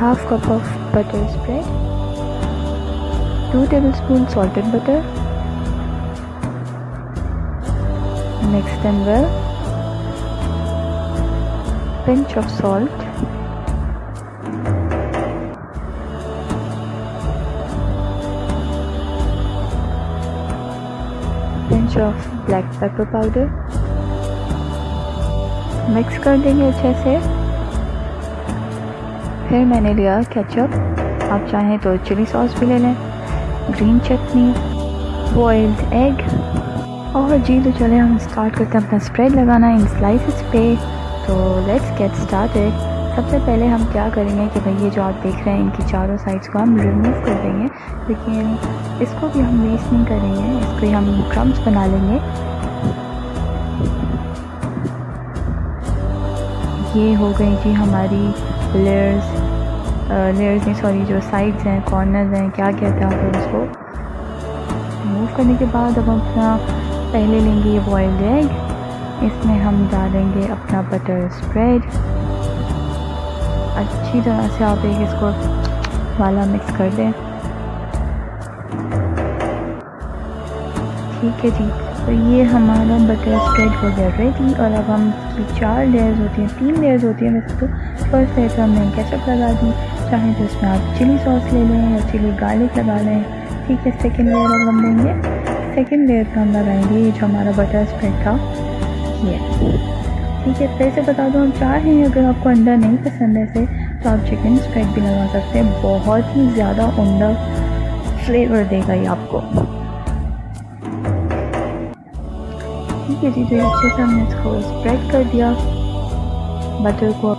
Half cup of butter spread, 2 tablespoons salted butter, mix them well, pinch of salt, pinch of black pepper powder, mix कर देंगे अच्छे से। फिर मैंने लिया केचप, आप चाहें तो चिली सॉस भी ले लें, ग्रीन चटनी, बॉइल्ड एग, और जी तो चले हम स्टार्ट करते हैं अपना स्प्रेड लगाना इन स्लाइसेस पे। तो लेट्स गेट स्टार्टेड। सबसे पहले हम क्या करेंगे कि भाई ये जो आप देख रहे हैं इनकी चारों साइड्स को हम रिमूव कर देंगे, लेकिन इसको भी हम वेस्ट नहीं करेंगे, इसको हम क्रम्स बना लेंगे। ये हो गई जी हमारी लेयर्स नहीं सॉरी, जो साइड्स हैं, कॉर्नर्स हैं, क्या कहते हैं आप उसको। रिमूव करने के बाद अब हम अपना पहले लेंगे ये बॉइल्ड एग, इसमें हम डालेंगे अपना बटर स्प्रेड। अच्छी तरह से आप एक इसको वाला मिक्स कर दें। ठीक है जी, तो ये हमारा बटर स्प्रेड हो गया रेडी। और अब हम 4 लेयर्स होती हैं, 3 लेयर्स होती हैं वैसे तो। फर्स्ट लेयर पर हमने केचप लगा दी, चाहें तो इसमें आप चिली सॉस ले लें या चिली गार्लिक लगा लें। ठीक है, सेकेंड लेयर अब हम लेंगे, सेकेंड लेयर पर हम लगाएंगे ये जो हमारा बटर स्प्रेड था ये। ठीक है, फिर से बता दूँ, हम चाहें अगर आपको अंडा नहीं पसंद है से तो आप चिकन स्प्रेड भी लगा सकते हैं, बहुत ही ज़्यादा उम्दा फ्लेवर देगा ये आपको। ठीक है जी, तो अच्छे से हमने इसको स्प्रेड कर दिया बटर को।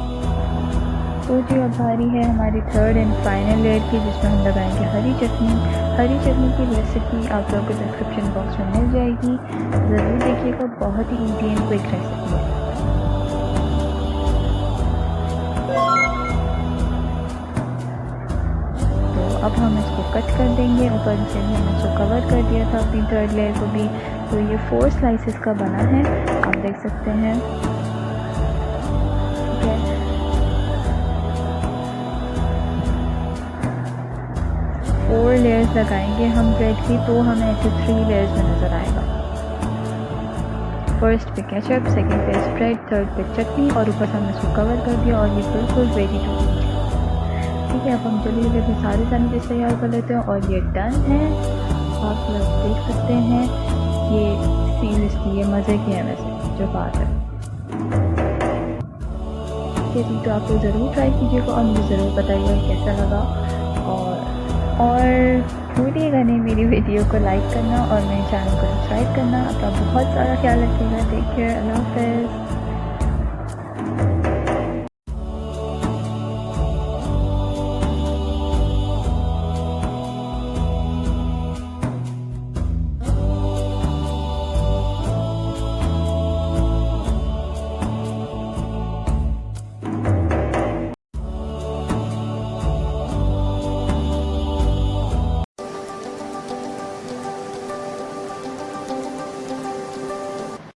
तो जी अब बारी है हमारी थर्ड एंड फाइनल लेयर की, जिसमें हम लगाएंगे हरी चटनी। हरी चटनी की रेसिपी आप लोगों को डिस्क्रिप्शन बॉक्स में मिल जाएगी, ज़रूर देखिएगा, बहुत ही ईजी एंड क्विक रेसिपी है। तो अब हम इसको कट कर देंगे, ऊपर से हमने इसको कवर कर दिया था अपनी थर्ड लेयर को भी। तो ये 4 स्लाइसेस का बना है, आप देख सकते हैं। ठीक है, 4 लेयर्स लगाएंगे हम ब्रेड की, तो हमें ऐसे 3 लेयर्स में नज़र आएगा। फर्स्ट पे केचप, सेकंड पे स्प्रेड, थर्ड पे चटनी, और ऊपर से हमने इसको कवर कर दिया और ये बिल्कुल रेडी टू ईट। ठीक है, अब हम जल्दी जल्दी सारे सैंडविच तैयार कर लेते हैं और ये डन है। आप लोग देख सकते हैं, ये सीरियसली ये मज़े की है वैसे जो बात है। ठीक है जी, तो आप लोग ज़रूर ट्राई कीजिएगा और मुझे ज़रूर बताइएगा कैसा लगा। और भूलिएगा नहीं मेरी वीडियो को लाइक करना और मेरे चैनल को सब्सक्राइब करना। अपना बहुत सारा ख्याल रखिएगा। टेक केयर, अल्लाह हाफ़िज़।